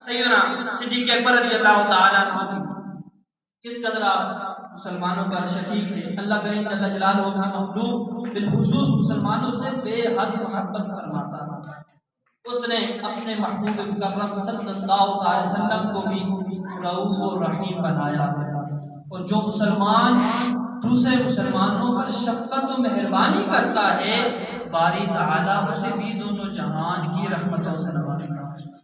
سیدنا صدیق اکبر رضی اللہ تعالیٰ عنہ کس قدر آپ مسلمانوں پر شفیق تھے۔ اللہ کریم جل جلالہ اپنی مخلوق بالخصوص مسلمانوں سے بے حد محبت فرماتا ہے۔ اس نے اپنے محبوب مکرم صلی اللہ علیہ وسلم کو بھی رؤوف و رحیم بنایا ہے، اور جو مسلمان دوسرے مسلمانوں پر شفقت و مہربانی کرتا ہے باری تعالیٰ اسے بھی دونوں جہان کی رحمتوں سے نوازتا ہے۔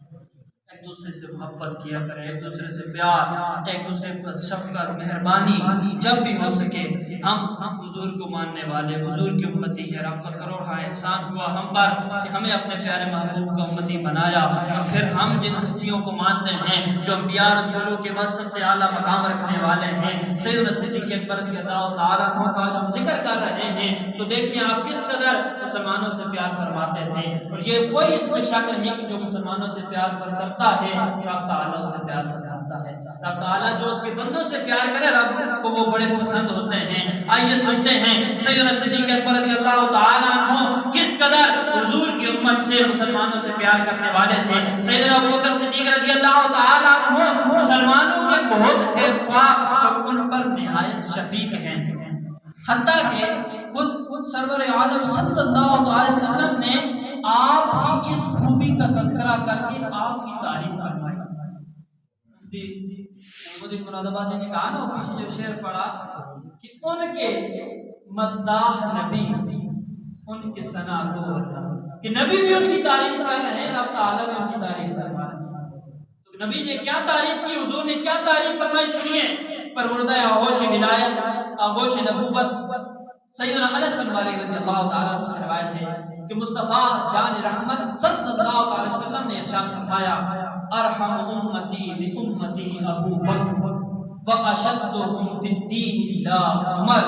ایک دوسرے سے محبت کیا کریں، ایک دوسرے سے پیار، ایک دوسرے پر شفقت مہربانی جب بھی ہو سکے۔ ہم حضور کو ماننے والے، حضور کی امتی ہے، رب کا کروڑا احسان ہوا ہم پر کہ ہمیں اپنے پیارے محبوب کا امتی بنایا، اور پھر ہم جن ہستیوں کو مانتے ہیں جو انبیاء رسولوں کے بعد سب سے اعلیٰ مقام رکھنے والے ہیں، سیدنا صدیق اکبر رضی اللہ تعالیٰ عنہ کا جو ہم ذکر کر رہے ہیں، تو دیکھیں آپ کس قدر مسلمانوں سے پیار فرماتے تھے، اور یہ کوئی اس میں شک نہیں کہ جو مسلمانوں سے پیار کرتا ہے رب تعالیٰ اس سے پیار فرماتا ہے۔ رب تعالیٰ جو اس کے بندوں سے پیار کرے رب کو وہ بڑے پسند ہوتے ہیں۔ آئیے سنتے ہیں سیدنا صدیق اکبر رضی اللہ تعالیٰ عنہ کس قدر حضور کی امت سے مسلمانوں سے پیار کرنے والے تھے۔ سیدنا ابوبکر صدیق رضی اللہ تعالیٰ عنہ مسلمانوں کے بہت خواہ اور ان پر نہایت شفیق ہیں، حتیٰ کہ خود سرور عالم صلی اللہ علیہ وسلم نے آپ کی اس خوبی کا تذکرہ کر کے آپ کی تعریف فرمائی۔ مفتی مراد آبادی نے کہا نا پیچھے جو شعر پڑھا کہ ان کے مداح نبی ان کے ثنا گو، کہ نبی بھی ان کی تعریف کر رہے ہیں، رب تعالیٰ بھی ان کی تعریف فرما رہے ہیں۔ تو نبی نے کیا تعریف کی، حضور نے کیا تعریف فرمائی، سنیے۔ پروردہ آغوش ولایت، آغوش نبوت، سیدنا انس بن مالک رضی اللہ تعالیٰ عنہ سے روایت ہے کہ مصطفیٰ جان رحمت صلی اللہ علیہ وسلم نے ارشاد فرمایا ارحم امتی بامتی ابو بکر واشدهم فی الدین لا عمر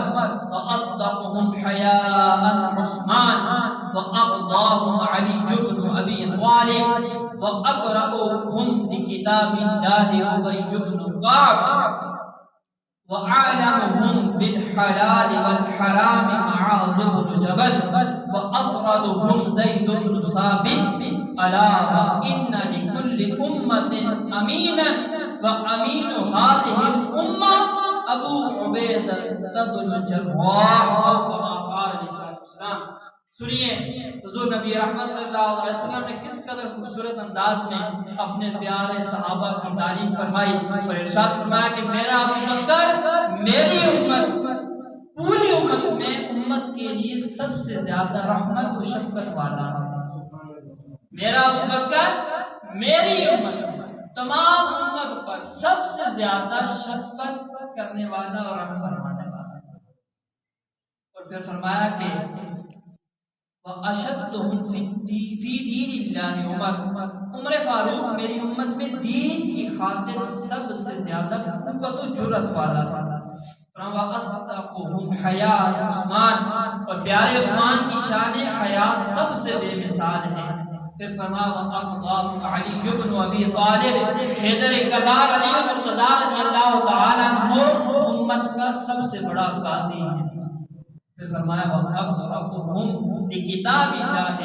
واصدقهم حیاء عثمان واقضاهم علی بن ابی طالب واقرأهم لکتاب اللہ ابی بن کعب وَأَعْلَمُهُمْ بِالْحَلَالِ وَالْحَرَامِ مُعَاذُ بْنُ جَبَلٍ وَأَفْرَدُهُمْ زَيْدُ بْنُ ثَابِتٍ أَلَا وَإِنَّ لِكُلِّ أُمَّةٍ أَمِينًا وَأَمِينُ هَذِهِ الْأُمَّةِ أَبُو عُبَيْدَةَ بْنُ الْجَرَّاحِ أَوْ كَمَا قَالَ عَلَيْهِ الصَّلَاةُ وَالسَّلَامُ۔ سنیے حضور نبی رحمت صلی اللہ علیہ وسلم نے کس قدر خوبصورت انداز میں اپنے پیارے صحابہ کی تعریف فرمائی اور ارشاد فرمایا کہ میرا ابو بکر میری امت پوری امت میں امت کے لیے سب سے زیادہ رحمت و شفقت والا ہے۔ میرا ابو بکر میری امت تمام امت پر سب سے زیادہ شفقت کرنے والا اور رحم فرمانے والا ہے۔ اور پھر فرمایا کہ وَأَشَدُّهُمْ فِي دِينِ اللَّهِ عمر فاروق میری امت میں دین کی خاطر سب سے زیادہ قوت و جرأت والا تھا۔ وَأَصْدَقُهُمْ حَيَاءَ عثمان اور پیارے عثمان کی شان حیا سب سے بے مثال ہے۔ پھر فرمایا وَأَقْضَاهُمْ عَلِيُّ بْنُ أَبِي طَالِبٍ حیدر کرار علی مرتضیٰ رضی اللہ تعالیٰ عنہ امت کا سب سے بڑا قاضی ہے۔ پھر فرمایا وَأَقْرَأُهُمْ لِكِتَابِ اللَّهِ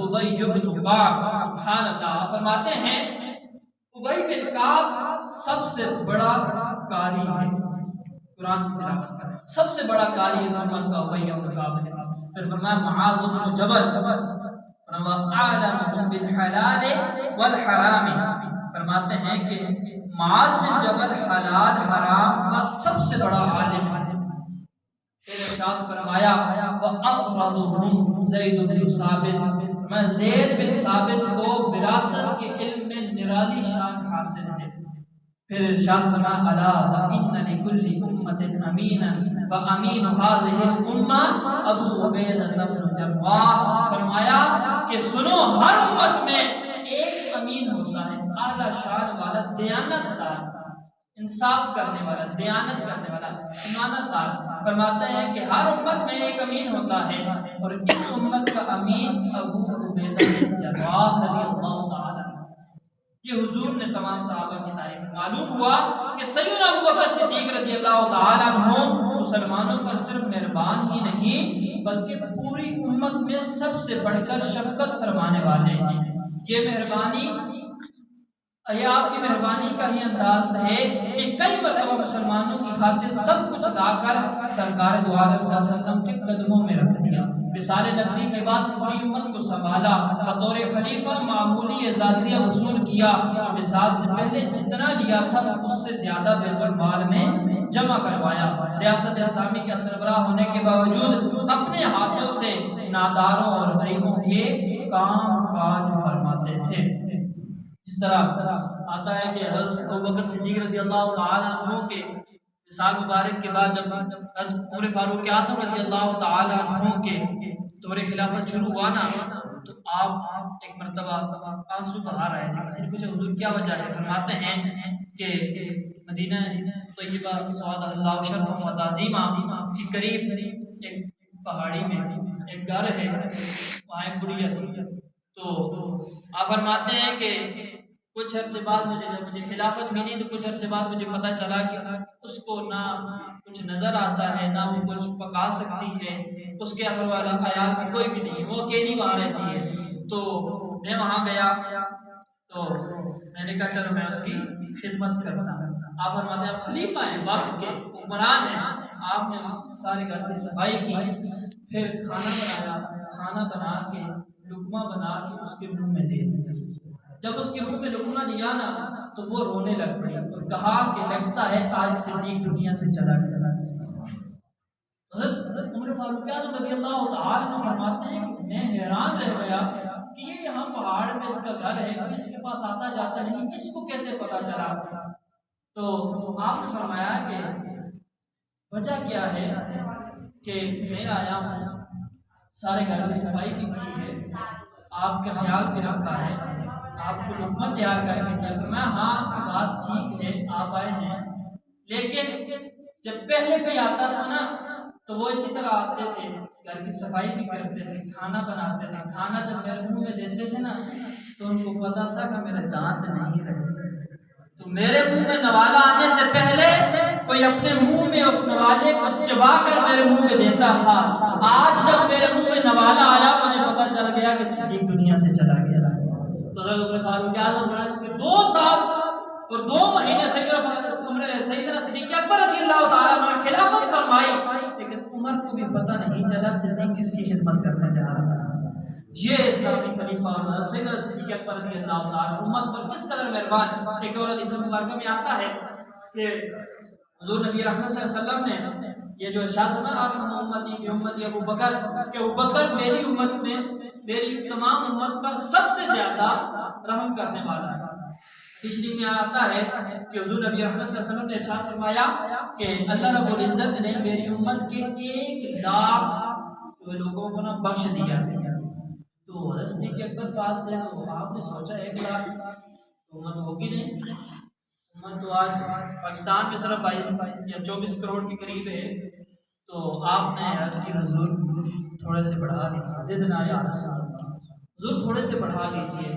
أُبَيُّ بْنُ كَعْبٍ سبحان اللہ فرماتے ہیں ابی بن کعب سب سے بڑا قاری ہے، قرآن کی تلاوت کریں، سب سے بڑا قاری اس امت کا ابی بن کعب ہے۔ پھر فرمایا معاذ بن جبل وَأَعْلَمُهُمْ بِالْحَلَالِ وَالْحَرَامِ فرماتے ہیں کہ معاذ بن جبل حلال حرام کا سب سے بڑا عالم ہے۔ پھر ارشاد فرمایا وَأَفْرَضُهُمْ زَيْدُ بْنُ ثَابِتٍ میں زید بن ثابت کو وراثت کے علم میں نرالی شان حاصل ہے۔ پھر ارشاد فرمایا الا وَإِنَّ لِكُلِّ أُمَّةٍ أَمِينًا وَأَمِينُ هَذِهِ الْأُمَّةِ أَبُو عُبَيْدَةَ بْنُ الْجَرَّاحِ فرمایا کہ سنو ہر امت میں ایک امین ہوتا ہے، اعلیٰ شان والا، دیانت دار، انصاف کرنے والا، دیانت کرنے والا، امانت دار۔ فرماتے ہیں کہ ہر امت میں ایک امین ہوتا ہے اور اس امت کا امین ابو عبیدہ بن جراح رضی اللہ تعالیٰ عنہ۔ یہ حضور نے تمام صحابہ کی تعریف معلوم ہوا کہ سیدنا ابوبکر صدیق رضی اللہ تعالیٰ عنہ مسلمانوں پر صرف مہربان ہی نہیں بلکہ پوری امت میں سب سے بڑھ کر شفقت فرمانے والے ہیں۔ یہ مہربانی یہ آپ کی مہربانی کا ہی انداز ہے کہ کئی مرتبہ مسلمانوں کی خاطر سب کچھ لا کر سرکار دو عالم صلی اللہ علیہ وسلم کے قدموں میں رکھ دیا. وصال نبوی کے بعد پوری امت کو سنبھالا، بطور خلیفہ معمولی اعزازیہ وصول کیا. وصال سے پہلے جتنا لیا تھا اس سے زیادہ بیت المال میں جمع کروایا. ریاست اسلامی کا سربراہ ہونے کے باوجود اپنے ہاتھوں سے ناداروں اور غریبوں کے کام کاج فرماتے تھے. اس طرح آتا ہے کہ حضرت ابوبکر صدیق رضی اللہ تعالیٰ عنہ کے وصال مبارک کے بعد جب عمر فاروق اعظم رضی اللہ تعالیٰ عنہ کے دور خلافت شروع ہوا نا، تو آپ ایک مرتبہ آنسو بہا رہے تھے. کسی نے پوچھا حضور کیا وجہ ہے؟ فرماتے ہیں کہ مدینہ طیبہ سعادہ اللہ شرف و تعظیمہ کے قریب ایک پہاڑی میں ایک گھر ہے، وہاں ایک بڑھیا تھی. تو آپ فرماتے ہیں کہ کچھ عرصے بعد جب مجھے خلافت ملی تو کچھ عرصے بعد مجھے پتہ چلا کہ اس کو نہ کچھ نظر آتا ہے، نہ وہ کچھ پکا سکتی ہے، اس کے اہل والا عیال میں کوئی بھی نہیں، وہ اکیلی وہاں رہتی ہے. تو میں وہاں گیا تو میں نے کہا چلو میں اس کی خدمت کرتا ہوں. آپ فرماتے ہیں آپ خلیفہ ہیں، وقت کے حکمران ہیں. آپ نے اس سارے گھر کی صفائی کی، پھر کھانا بنایا، کھانا بنا کے لقمہ بنا کے اس کے منہ میں دے دیا. جب اس کے منہ میں لقمہ دیا نا تو وہ رونے لگ پڑی اور کہا کہ لگتا ہے آج صدیق دنیا سے چلا گیا. حضرت عمر فاروق اعظم رضی اللہ تعالیٰ عنہ فرماتے ہیں کہ میں حیران رہ گیا کہ یہ یہاں پہاڑ میں اس کا گھر ہے، کوئی اس کے پاس آتا جاتا نہیں، اس کو کیسے پتا چلا؟ تو آپ نے فرمایا کہ وجہ کیا ہے کہ میں آیا ہوں، سارے گھر کی صفائی بھی کی ہے، آپ کا خیال بھی رکھا ہے، آپ کو لقمہ تیار کر کے دیا. فرمایا ہاں بات ٹھیک ہے، آپ آئے ہیں، لیکن جب پہلے کوئی آتا تھا نا تو وہ اسی طرح آتے تھے، گھر کی صفائی بھی کرتے تھے، کھانا بناتے تھے. کھانا جب میرے منہ میں دیتے تھے نا تو ان کو پتا تھا کہ میرے دانت نہیں رہے، تو میرے منہ میں نوالا آنے سے پہلے کوئی اپنے منہ میں اس نوالے کو چبا کر میرے منہ میں دیتا تھا. آج جب میرے منہ میں نوالا آیا مجھے پتا چل گیا کہ صدیق دنیا سے چلا گیا. تو حضرت فاروق اعظم کے 2 سال اور 2 مہینے سیدنا صدیق اکبر رضی اللہ تعالیٰ عنہ خلافت فرمائی، لیکن عمر کو بھی پتہ نہیں چلا صدیق کس کی خدمت کرنے جا رہا ہے. یہ اسلامی خلیفہ اور سیدنا صدیق اکبر رضی اللہ تعالیٰ امت پر کس قدر مہربان. ایک اور حدیث مبارکہ میں آتا ہے کہ حضور نبی رحمت صلی اللہ علیہ وسلم نے یہ جو ارشاد فرمایا ارحم امتی بامتی ابو بکر، کہ ابو بکر میری امت میں، میری تمام امت پر سب سے زیادہ رحم کرنے والا ہے. تیسری میں آتا ہے کہ حضور نبی رحمت صلی اللہ علیہ وسلم نے ارشاد فرمایا کہ اللہ رب العزت نے میری امت کے 1 لاکھ جو لوگوں کو نا بخش دیا. تو حضرت صدیق اکبر پاس تھے تو آپ نے سوچا 1 لاکھ امت ہوگی نہیں، امت تو آج پاکستان میں صرف 22 یا 24 کروڑ کے قریب ہے. تو آپ نے عرض کی حضور تھوڑے سے بڑھا دیجیے، زدنا یا رسول اللہ، حضور تھوڑے سے بڑھا دیجیے.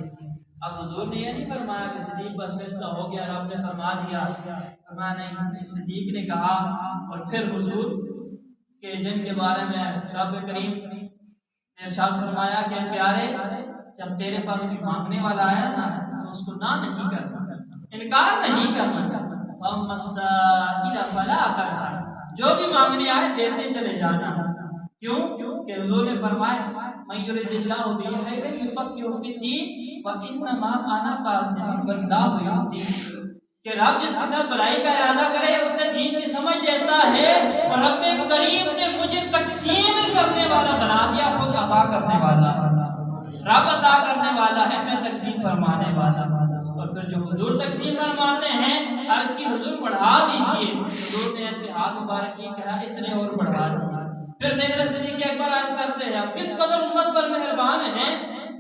اب حضور نے یہ نہیں فرمایا کہ صدیق بس فیصلہ ہو گیا، رب نے فرما دیا. فرمایا نہیں، صدیق نے کہا. اور پھر حضور کے جن کے بارے میں رب کریم نے ارشاد فرمایا کہ پیارے جب تیرے پاس کوئی مانگنے والا آیا نا تو اس کو نہ نہیں کرنا، انکار نہیں کرنا. وَأَمَّا السَّائِلَ فَلَا تَنْهَرْ، جو بھی مانگنے آئے دیتے چلے جانا. کیوں کہ حضور نے فرمایا مَن يُرِدِ اللَّهُ بِهِ خَيْرًا يُفَقِّهُ فِي الدِّينِ وَإِنَّمَا أَنَا قَاسِمٌ وَاللَّهُ يُهْدِي، کہ رب جس کے ساتھ بھلائی کا ارادہ کرے اسے دین کی سمجھ دیتا ہے، اور رب کریم نے مجھے تقسیم کرنے والا بنا دیا، خود عطا کرنے والا. رب عطا کرنے والا ہے، میں تقسیم فرمانے والا. اور پھر جو حضور تقسیم فرماتے ہیں عرض کی حضور بڑھا دیجئے، حضور نے ایسے ہاتھ مبارک کی کہا اتنے اور بڑھا دیجئے. پھر سیدنا صدیق اکبر عرض کرتے ہیں اب کس قدر امت پر مہربان ہیں،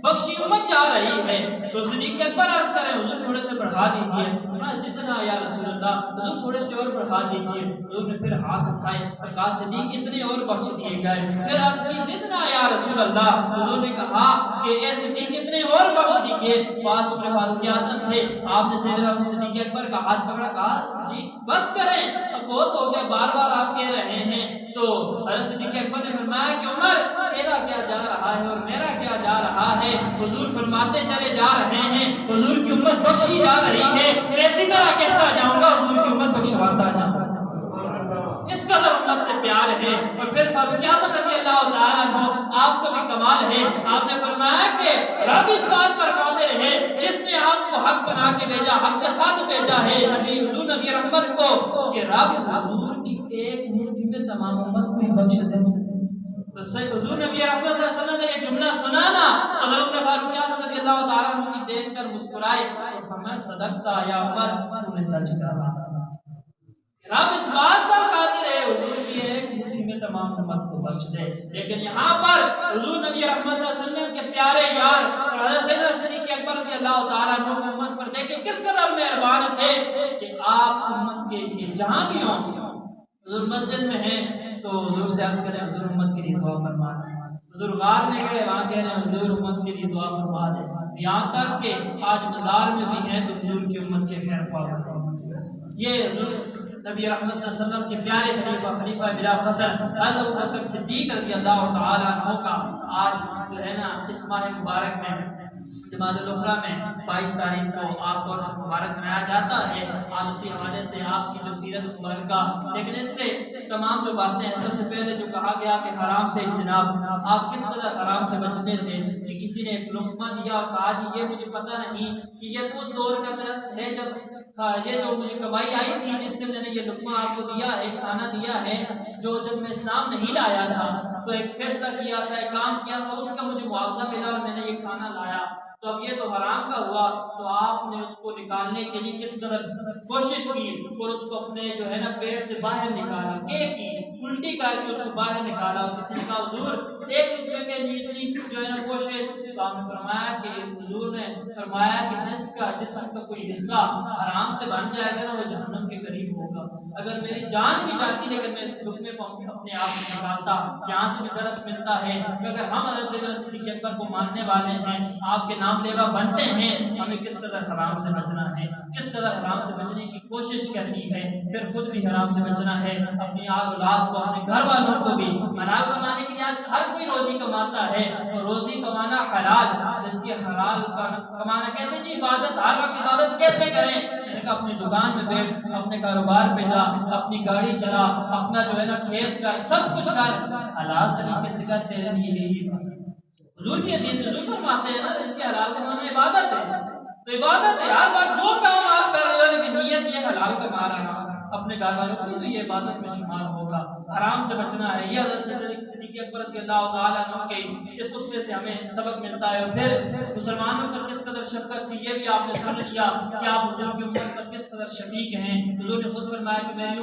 بخشی امت جا رہی ہے. تو صدیق اکبر عرض کریں حضور تھوڑے سے بڑھا دیجئے. اتنا یا رسول اللہ، حضور تھوڑے سے اور بڑھا دیجئے. حضور نے پھر ہاتھ اٹھائے اور کہا صدیق اتنے اور بخش دیے گئے. پھر عرض کی زدنا یا رسول اللہ، حضور نے کہا کہ اے صدیق اتنے اور بخش دیجئے. پاس عمر فاروق اعظم تھے، آپ نے سیدنا صدیق اکبر کا ہاتھ پکڑا، کہا صدیق بس کریں، اب بہت ہو گیا، بار بار آپ کہہ رہے ہیں. تو حضرت صدیق اکبر نے فرمایا کہ عمر تیرا کیا جا رہا ہے اور میرا کیا جا رہا ہے، ہے، حضور فرماتے چلے جا رہے ہیں حضور کی امت بخشی جا رہی ہے، اسی طرح کہتا جاؤں گا حضور کی امت بخشواتا جاؤں گا۔ اس قدر امت سے پیار ہے۔ اور پھر فاروق اعظم رضی اللہ تعالیٰ عنہ، آپ کو بھی کمال ہے، آپ نے فرمایا کہ رب اس بات پر قادر ہے جس نے آپ کو حق بنا کے بھیجا، حق کے ساتھ بھیجا ہے نبی حضور نبی رحمت کو، کہ رب حضور کی ایک مٹھی میں تمام امت کو ہی بخش دے۔ تو حضور نبی رحمت صلی اللہ علیہ وسلم نے یہ جملہ سنا نا، تو حضرت فاروق اعظم رضی اللہ تعالیٰ عنہ کی دیکھ کر مسکرائے اور فرمایا صدقتا یا عمر، تو نے سچ کہا۔ رب اس بات پر قادر ہے حضور کی ایک مٹھی میں تمام امت کو بخش دے۔ لیکن یہاں پر حضور نبی رحمت صلی اللہ علیہ وسلم کے پیارے یار اور حضرت سیدنا صدیق اکبر رضی اللہ تعالیٰ عنہ کی امت پر دیکھیں کس قدر مہربان تھے کہ آپ امت کے لیے جہاں بھی ہوں، حضور مسجد میں ہیں تو حضور سے عرض کریں حضور امت کے لیے دعا فرما دیں، حضور غار میں گئے وہاں کہہ رہے ہیں حضور امت کے لیے دعا فرما دیں، یہاں تک کہ آج مزار میں بھی ہیں تو حضور کی امت کے خیر خواہ فرما دیں۔ یہ حضور نبی رحمت صلی اللہ علیہ وسلم کے پیارے خلیفہ بلا فصل حضرت ابوبکر صدیق رضی اللہ تعالیٰ عنہ کا آج جو ہے نا اس ماہ مبارک میں جمادی الاخری میں 22 تاریخ کو عام طور سے مبارک منایا جاتا ہے۔ آج اسی حوالے سے آپ کی جو سیرت مبارکہ، لیکن اس سے تمام جو باتیں ہیں، سب سے پہلے جو کہا گیا کہ حرام سے اجتناب، آپ کس قدر حرام سے بچتے تھے کہ کسی نے ایک لقمہ دیا اور کہا جی یہ مجھے پتہ نہیں کہ یہ تو اس دور کا ہے جب یہ جو مجھے کمائی آئی تھی جس سے میں نے یہ لقمہ آپ کو دیا ہے، کھانا دیا ہے، جو جب میں اسلام نہیں لایا تھا تو ایک فیصلہ کیا تھا، ایک کام کیا تھا، اس کا مجھے معاوضہ ملا اور میں نے یہ کھانا لایا، تو اب یہ تو حرام کا ہوا، تو آپ نے اس کو نکالنے کے لیے کس قدر کوشش کی اور اس کو اپنے جو ہے نا پیٹ سے باہر نکالا، کی الٹی کر کے اس کو باہر نکالا، اور کسی نے کہا حضور ایک لقمے کے لیے اتنی جو ہے نا کوشش، تو آپ نے فرمایا کہ حضور نے فرمایا کہ جس کا جسم کا کوئی حصہ حرام سے بن جائے گا نا وہ جہنم کے قریب ہوگا۔ اگر میری جان بھی جاتی لیکن میں اس لقمے کو اپنے آپ سے نکالتا۔ یہاں سے بھی درس ملتا ہے کہ اگر ہم حضرت سیدنا صدیق اکبر کو ماننے والے ہیں، آپ کے نام لیوا بنتے ہیں، ہمیں کس قدر حرام سے بچنا ہے، کس قدر حرام سے بچنے کی کوشش کرنی ہے، پھر خود بھی حرام سے بچنا ہے، اپنی اولاد کو، اپنے گھر والوں کو بھی۔ حلال کمانے کے لیے ہر کوئی روزی کماتا ہے، اور روزی کمانا حلال، اس کے حلال کمانا کہتے ہیں جی عبادت، ہر وقت عبادت کیسے کریں؟ اپنی دکان میں بیٹھ، اپنے کاروبار پہ جا، اپنی گاڑی چلا، اپنا جو ہے نا کھیت کر، سب کچھ کر، حلال طریقے سے کر، تیرے لیے یہی حضور کی حدیث حضور فرماتے ہیں نا اس کے حلال کمانا عبادت ہے، تو عبادت ہے ہر وقت جو کام آپ کر رہے ہو لیکن نیت یہ حلال کما رہا ہے اپنے گھر والوں کے لیے، تو یہ عبادت میں شمار ہوگا۔ حرام سے بچنا ہے، یہ حضرت صدیق اکبر رضی اللہ تعالیٰ عنہ کے اس قصے سے ہمیں سبق ملتا ہے۔ اور پھر مسلمانوں پر کس قدر شفقت تھی یہ بھی آپ نے سن لیا کہ آپ حضور کی امت پر کس قدر شفیق ہیں۔ حضور نے خود فرمایا کہ میری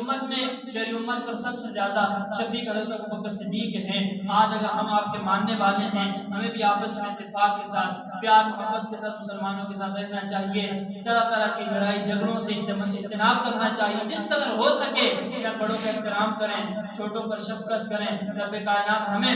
امت پر سب سے زیادہ شفیق حضرت ابوبکر صدیق ہیں۔ آج اگر ہم آپ کے ماننے والے ہیں، ہمیں بھی آپس میں اتفاق کے ساتھ، پیار محبت کے ساتھ مسلمانوں کے ساتھ رہنا چاہیے، طرح طرح کی لڑائی جھگڑوں سے اجتناب کرنا چاہیے، جس قدر ہو سکے بڑوں کا احترام کریں، چھوٹوں پر شفقت کریں۔ رب کائنات ہمیں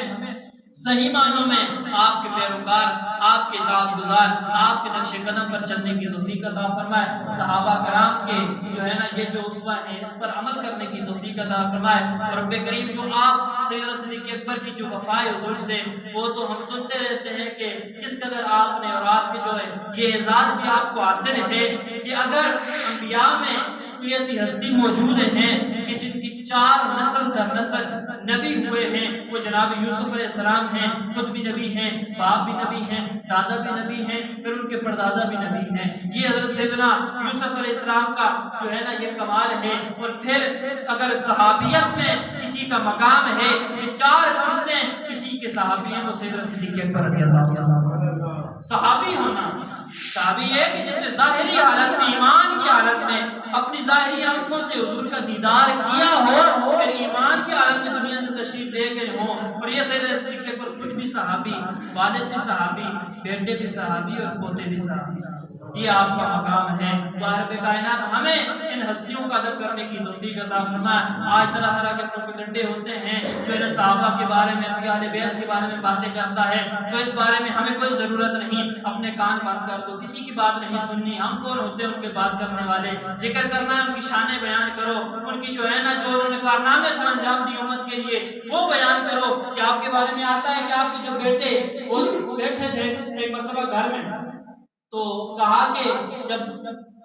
صحیح معنوں میں آپ کے پیروکار، آپ کے اطاعت گزار، آپ کے نقش قدم پر چلنے کی توفیق عطا فرمائے۔ صحابہ کرام کے جو ہے نا یہ جو اسوہ ہیں اس پر عمل کرنے کی توفیق عطا فرمائے۔ اور رب کریم جو آپ سیدنا صدیق اکبر کی جو وفائے حضور سے، وہ تو ہم سنتے رہتے ہیں کہ کس قدر آپ نے اور آپ کے جو ہے یہ اعزاز بھی آپ کو حاصل ہے کہ اگر انبیاء میں کوئی ایسی ہستی موجود ہیں کہ جن کی 4 نسل در نسل نبی ہوئے ہیں، وہ جناب یوسف علیہ السلام ہیں، خود بھی نبی ہیں، باپ بھی نبی ہیں، دادا بھی نبی ہیں، پھر ان کے پردادا بھی نبی ہیں۔ یہ حضرت سیدنا یوسف علیہ السلام کا جو ہے نا یہ کمال ہے۔ اور پھر اگر صحابیت میں کسی کا مقام ہے، یہ 4 پشتیں کسی کے صحابی ہیں، وہ سیدنا صدیق اکبر رضی اللہ عنہ۔ صحابی ہونا، صحابی ہے کہ جس نے ظاہری حالت میں، ایمان کی حالت میں اپنی ظاہری آنکھوں سے حضور کا دیدار کیا ہو، پھر ایمان کی حالت میں دنیا سے تشریف لے گئے ہوں۔ اور یہ سیدنا صدیق اکبر خود بھی صحابی، والد بھی صحابی، بیٹے بھی صحابی اور پوتے بھی صحابی۔ یہ آپ کا مقام ہے۔ تو رب کائنات ہمیں ان ہستیوں کا ادب کرنے کی توفیق عطا فرمائے۔ آج طرح طرح کے پروپیگنڈے ہوتے ہیں جو ان صحابہ کے بارے میں، اہل بیت کے بارے میں باتیں کرتا ہے، تو اس بارے میں ہمیں کوئی ضرورت نہیں، اپنے کان بند کر دو، کسی کی بات نہیں سننی۔ ہم کون ہوتے ہیں ان کے بات کرنے والے؟ ذکر کرنا ہے ان کی شانیں بیان کرو، ان کی جو ہے نا جو انہوں نے کارنامے سر انجام دی امت کے لیے وہ بیان کرو۔ کہ آپ کے بارے میں آتا ہے کہ آپ کے جو بیٹے وہ بیٹھے تھے ایک مرتبہ گھر میں، تو کہا کہ جب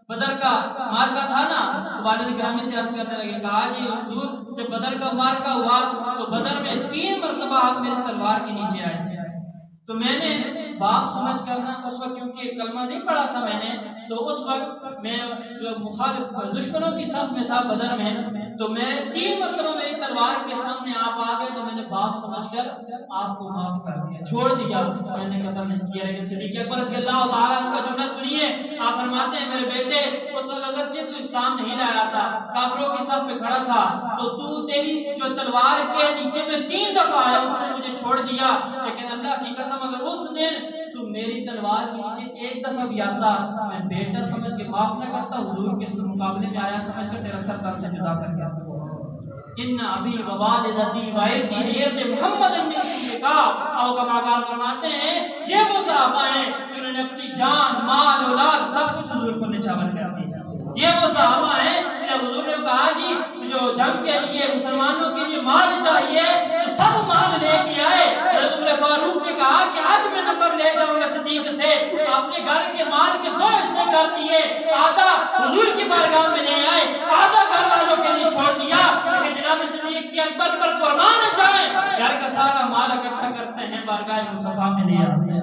بدر کا مارکا تھا نا تو والد گرامی سے عرض کرنے لگے، کہا جی حضور جب بدر کا مارکا ہوا تو بدر میں 3 مرتبہ آپ میری تلوار کے نیچے آئے تھے، تو میں نے باپ سمجھ کرنا اس وقت کیونکہ کلمہ نہیں پڑھا تھا میں نے، تو اس وقت میں جو مخالف دشمنوں کی صف میں تھا بدر میں، تو میں 3 مرتبہ میری تلوار کے سامنے آپ آ گئے تو میں نے باپ سمجھ کر آپ کو معاف کر دیا، چھوڑ دیا، میں نے قتل نہیں کیا۔ لیکن صدیق اکبر رضی اللہ تعالیٰ عنہ کا جملہ سنیے، آپ فرماتے ہیں میرے بیٹے اس وقت اگرچہ تو اسلام نہیں لایا تھا، کافروں کی صف میں کھڑا تھا، تو تیری جو تلوار کے نیچے میں 3 دفعہ آیا تو نے مجھے چھوڑ دیا، لیکن اللہ کی قسم اگر اس دن تو میری تلوار کے نیچے 1 دفعہ بھی آتا میں بیٹا سمجھ کے معاف نہ کرتا، حضور کے مقابلے میں آیا سمجھ کر تیرا سر تن سے جدا کر کے ان ابی و والدتی و عرضی بعرض محمد کا او کما قال فرماتے ہیں یہ وہ صحابہ ہیں جنہوں نے اپنی جان مال اولاد سب کچھ حضور پر نچھاور کر دیا۔ یہ وہ صحابہ ہیں جب حضور نے کہا جی جو جنگ کے لیے مسلمانوں کے لیے مال چاہیے تو سب مال لے کے آئے، حضرت عمر فاروق نے کہا کہ آج میں نمبر لے جاؤں گا صدیق سے، اپنے گھر کے مال کے 2 حصے کر دیے، آدھا حضور کی بارگاہ میں لے آئے، آدھا گھر والوں کے لیے چھوڑ دیا، کہ جناب صدیق کے اکبر پر قربان جائیں، گھر کا سارا مال اکٹھا کرتے ہیں بارگاہ مصطفیٰ میں لے آتے ہیں۔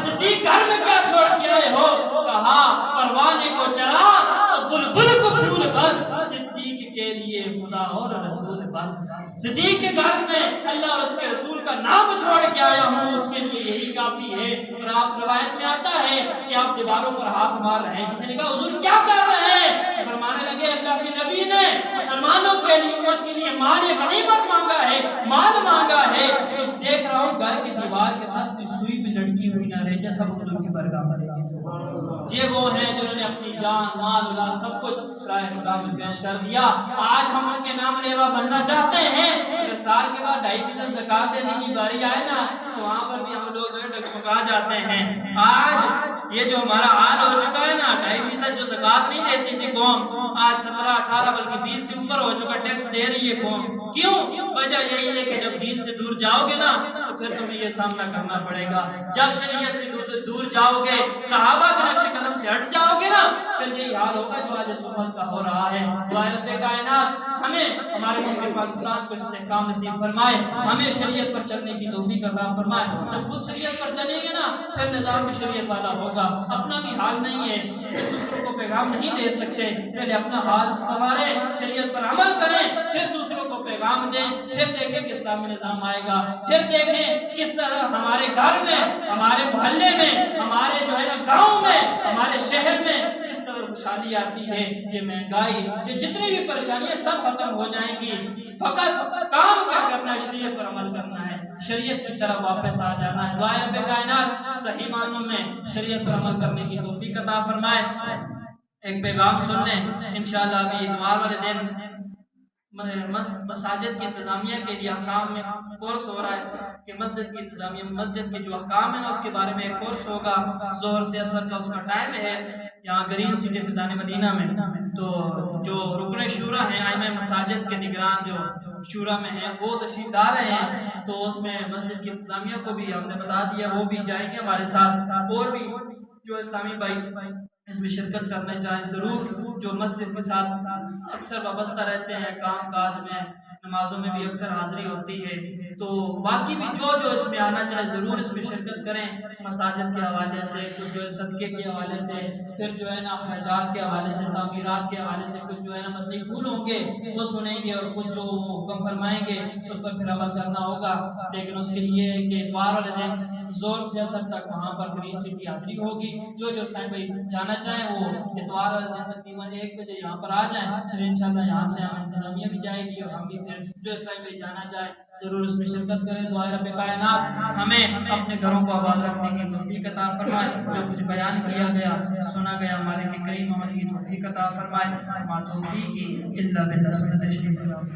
صدیق گھر میں کیا چھوڑ کے آئے ہو؟ کہا پروانے کو چرا تو بلبل کو پھول بس، صدیق کے لیے خدا اور رسول بس۔ صدیق کے گھر میں اللہ اور اس کے رسول کا نام چھوڑ کے آیا ہوں، اس کے لیے یہی کافی ہے۔ اور آپ روایت میں آتا ہے کہ آپ دیواروں پر ہاتھ مار رہے ہیں، کسی نے کہا حضور کیا کر رہے ہیں؟ فرمانے لگے اللہ کے نبی نے مسلمانوں کے لیے امت کے لیے مال غنیمت مانگا ہے، مال مانگا ہے، تو دیکھ رہا ہوں گھر کی دیوار کے ساتھ کوئی سوئی بھی لٹکی ہوئی نہ رہے، جیسا حضور کی برگاہ میں رہے۔ یہ وہ ہیں جنہوں نے اپنی جان مال اولاد سب کچھ راہ خدا میں پیش کر دیا۔ آج ہم ان کے نام لیوا بننا چاہتے ہیں، اگر سال کے بعد 2.5% زکات دینے کی باری آئے نا تو وہاں پر بھی ہم لوگ ڈگمگا جاتے ہیں۔ آج یہ جو ہمارا حال ہو چکا ہے نا 2.5% جو زکات نہیں دیتی تھی قوم، آج 17 18 بلکہ 20 سے اوپر ہو چکا ٹیکس دے رہی ہے قوم۔ کیوں؟ وجہ یہی ہے کہ جب دین سے دور جاؤ گے نا تو پھر تمہیں یہ سامنا کرنا پڑے گا۔ جب شریعت سے دور جاؤ گے، صحابہ کے نقش قدم سے ہٹ جاؤ گے نا، پھر یہی حال ہوگا جو آج اس امت کا ہو رہا ہے۔ تو رب کائنات ہمیں ہمارے ملک پاکستان کو استحکام نصیب فرمائے، ہمیں شریعت پر چلنے کی توفیق عطا فرمائے۔ جب خود شریعت پر چلیں گے نا پھر نظام بھی شریعت والا ہوگا۔ اپنا بھی حال نہیں ہے، دوسروں کو پیغام نہیں دے سکتے، پہلے اپنا حال سنواریں، شریعت پر عمل کریں، پھر دوسروں کو پیغام دیں، پھر دیکھیں کہ اسلامی نظام آئے گا، پھر دیکھیں کس طرح ہمارے گھر میں، ہمارے محلے میں، ہمارے جو ہے نا گاؤں میں، ہمارے شہر میں کس قدر خوشحالی آتی ہے۔ یہ مہنگائی، یہ جتنی بھی پریشانیاں سب ختم ہو جائیں گی، فقط کام کیا کرنا ہے؟ شریعت پر عمل کرنا ہے، شریعت کی طرف واپس آ جانا ہے۔ دعائے رب کائنات صحیح معنوں میں شریعت پر عمل کرنے کی توفیق عطا فرمائے۔ ایک پیغام سن لیں، انشاءاللہ ابھی اتوار والے دن مساجد کی انتظامیہ کے لیے احکام میں کورس ہو رہا ہے کہ مسجد کی انتظامیہ، مسجد کے جو احکام ہیں نا اس کے بارے میں ایک کورس ہوگا، ظہر سے عصر کا اس کا ٹائم ہے یہاں گرین سٹی فیضان مدینہ میں۔ تو جو رکن شورا ہیں، ائمہ مساجد کے نگران جو شورا میں ہیں وہ تشریف لا رہے ہیں، تو اس میں مسجد کی انتظامیہ کو بھی ہم نے بتا دیا، وہ بھی جائیں گے ہمارے ساتھ، اور بھی جو اسلامی بھائی اس میں شرکت کرنا چاہیں ضرور، جو مسجد کے ساتھ اکثر وابستہ رہتے ہیں، کام کاج میں، نمازوں میں بھی اکثر حاضری ہوتی ہے، تو باقی بھی جو اس میں آنا چاہے ضرور اس میں شرکت کریں، مساجد کے حوالے سے، کچھ جو ہے صدقے کے حوالے سے، پھر جو ہے نا اخراجات کے حوالے سے، تعمیرات کے حوالے سے، کچھ جو ہے نا مدنی پھول ہوں گے وہ سنیں گے، اور کچھ جو حکم فرمائیں گے اس پر پھر عمل کرنا ہوگا۔ لیکن اس کے لیے کہ اتوار والے دن زور سے اثر تک وہاں پر گرین سٹی حاضری ہوگی. جو اسلام بھائی جانا چاہیں وہ اتوار والے دن تقریباً 1 بجے یہاں پر آ جائیں. پھر انشاءاللہ یہاں سے ہم انتظامیہ بھی جائے گی اور ہم بھی پھر جو اسلام بھائی جانا چاہیں ضرور اس میں شرکت کریں. دعائے رب کائنات ہمیں اپنے گھروں کو آباد رکھنے کی توفیق عطا فرمائے. جو کچھ بیان کیا گیا سنا گیا مالک کریم عمل کی توفیق عطا فرمائے. ما توفیقی الا باللہ. سنت شریف.